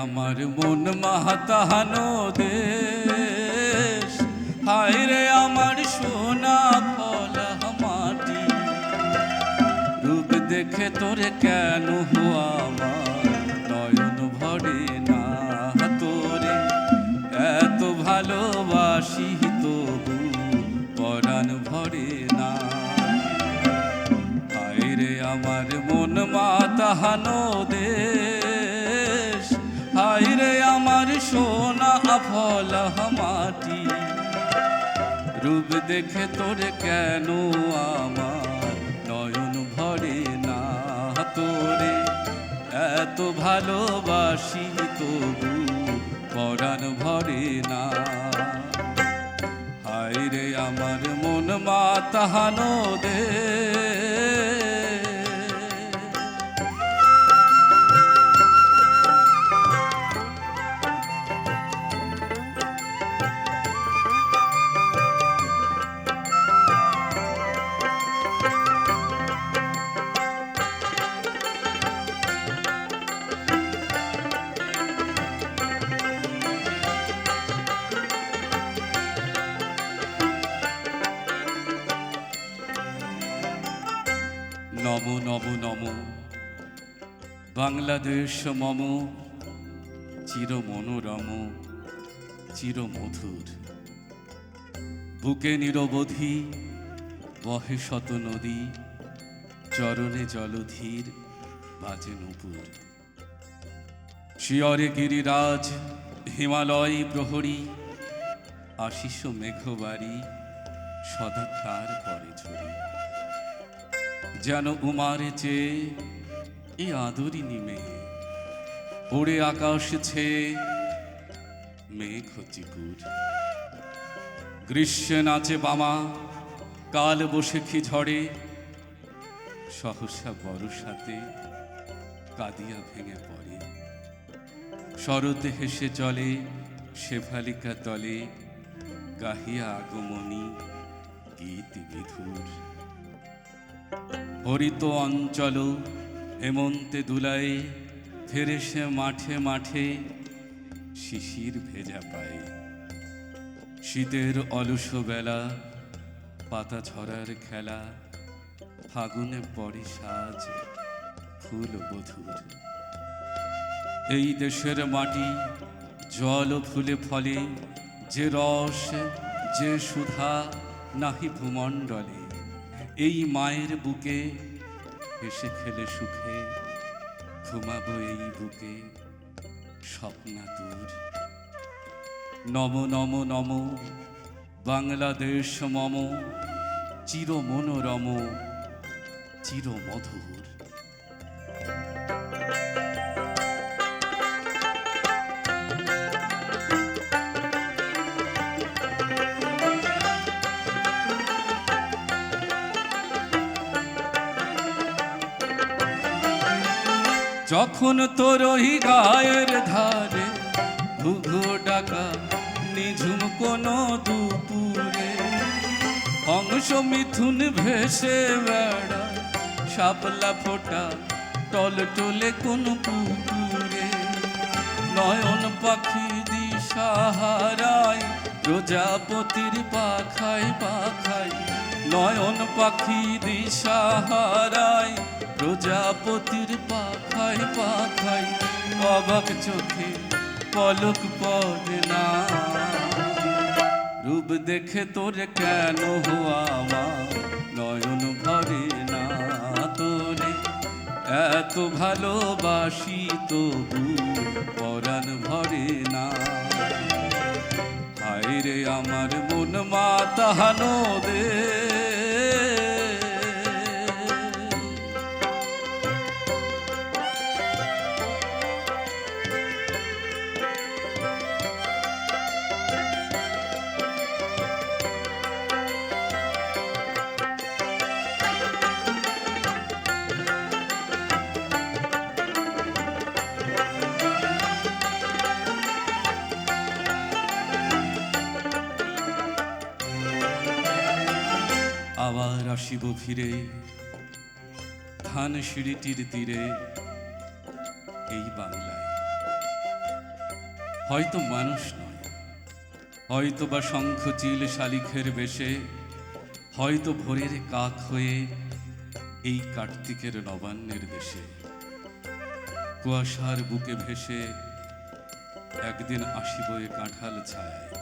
আমার মন মাতাহানো দেশ, হায় রে আমার সোনা ফলা মাটি। রূপ দেখে তোরে কেন হুয়া আমার নয়ন ভরে না, তোরে এত ভালোবাসি তবু পরাণ ভরে না। হায় রে আমার মন মাতাহানো দেশ, হায় রে আমার সোনা ফলা মাটি। রূপ দেখে তোরে কেন আমার নয়ন ভরে না, তোরে এত ভালোবাসি তবু পরাণ ভরে না। হায় রে আমার মন মাতাহানো দেশ। নম নম নম বাংলাদেশ মম, চির মনোরম চির মধুর। বুকে নিরবধি বহে শত নদী, চরণে জলধীর বাজে নূপুর। শিয়রে গিরিরাজ হিমালয় প্রহরী, আশিস মেঘবাড়ি সদা তার পরে ঝরি। যেন উমার চেয়ে এ আদরিনী মেয়ে, ওড়ে আকাশ ছেয়ে মেঘ চিকুর। গ্রীষ্মে নাচে বামা কাল বৈশাখী ঝড়ে, সহসা বর্ষাতে কাঁদিয়া ভেঙে পড়ে। শরতে হেসে চলে শেফালিকা তলে, গাহিয়া আগমনী গীত বিধুর। হরিত অঞ্চল হেমন্তে দুলায়, ফেরে সে মাঠে মাঠে শিশির ভেজা পায়ে। শীতের অলস বেলা পাতা ঝরার খেলা, ফাগুনে পড়ে সাজ ফুল বধুর। এই দেশের মাটি জল ফুলে ফলে, যে রস যে সুধা নাহি ভূমণ্ডলে। এই মায়ের বুকে হেসে খেলে সুখে, ঘুমাবো এই বুকে স্বপ্নাতুর। নম নম নম বাংলাদেশ মম, চির মনোরম চির মধুর। যখন তোর ওই গায়ের ধারে ঘুঘু ডাকা নিঝুম কোনো দুপুরে, হংস মিথুন ভেসে বেড়ায় শাপলা ফোটা টলটলে কোন পুকুরে। নয়ন পাখি দিশাহারায় প্রজাপতির পাখায় পাখায়, নয়ন পাখি দিশাহারায় প্রজাপতির পাখায় পাখায়। অবাক চোখে পলক পড়ে না, রূপ দেখে তোরে কেন হুয়া আমার নয়ন ভরে না। তোরে এত ভালোবাসি তবু পরাণ ভরে না। হায় রে আমার মন মাতাহানো দেশ। আবার আসিব ফিরে ধান সিঁড়িটির তীরে, এই বাংলায় হয়তো মানুষ নয়, হয়তো বা শঙ্খ চিল শালিখের বেশে, হয়তো ভোরের কাক হয়ে এই কার্তিকের নবান্নের দেশে কুয়াশার বুকে ভেসে একদিন আসিব এ কাঁঠাল ছায়ায়।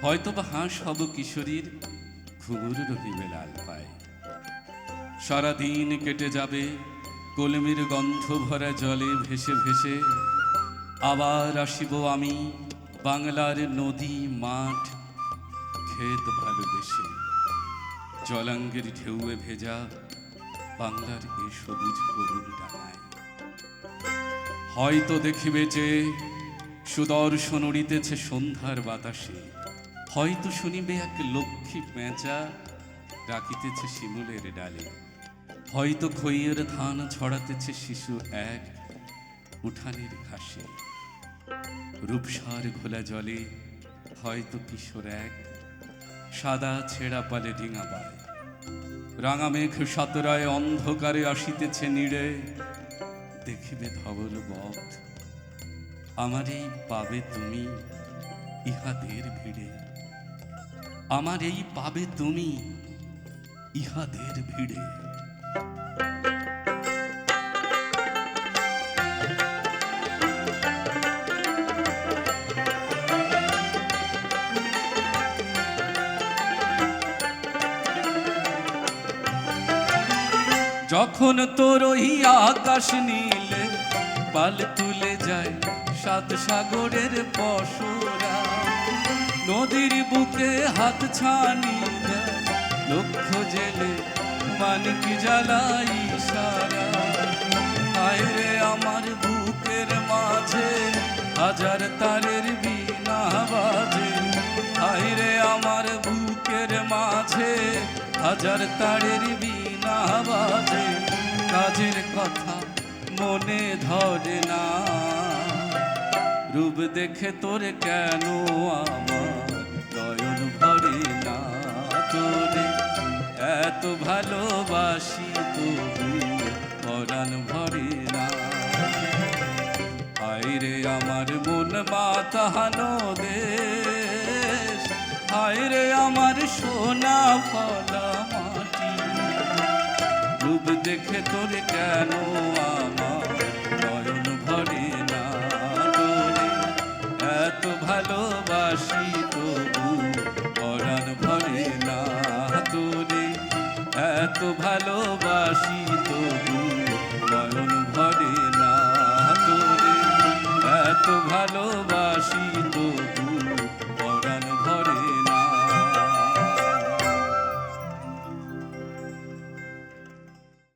হয়তো বা হাঁস হব কিশোরীর ঘুঙুর রহিবে লাল পায়। সারাদিন কেটে যাবে কলমির গন্ধ ভরা জলে ভেসে ভেসে। আবার আসিব আমি বাংলার নদী মাঠ ক্ষেত ভালোবেসে। জলাঙ্গের ঢেউয়ে ভেজা বাংলার এ সবুজ করুণ ডাঙায়। হয়তো দেখিবে যে সুদর্শন উড়িতেছে সন্ধ্যার বাতাসে। হয়তো শুনিবে এক লক্ষ্মী পেঁচা ডাকিতেছে শিমুলের ডালে। হয়তো খইয়ের ধান ছড়াতেছে শিশু এক উঠানের ঘাসে। রূপসার ঘোলা জলে হয়তো কিশোর এক সাদা ছেঁড়া পালে ডিঙাবায়। রাঙা মেঘ সাতরায় অন্ধকারে আসিতেছে নিড়ে। দেখিবে ধবল বধ আমারই পাবে তুমি ইহাদের ভিড়ে। আমার এই পাবে তুমি ইহাদের ভিড়ে। যখন তোর ওই আকাশ নীলে পাল তুলে যায় সাত সাগরের পশরা। নদীর বুকে হাত ছানি দেয় লক্ষ জেলে মানিক জ্বালাই সারা। হায় রে আমার বুকের মাঝে হাজার তারের বিনা বাজে। হায় রে আমার বুকের মাঝে হাজার তারের বিনা বাজে। কাজের কথা মনে ধরে না, রূপ দেখে তোর কেন আমার নয়ন ভরে না। তোরে এত ভালোবাসি তবু পরাণ ভরে না। হায় রে আমার মন মাতাহানো দেশ। হায় রে আমার সোনা ফলা মাটি। রূপ দেখে তোর কেন আমার নয়ন ভরে না। তোরে এত ভালোবাসি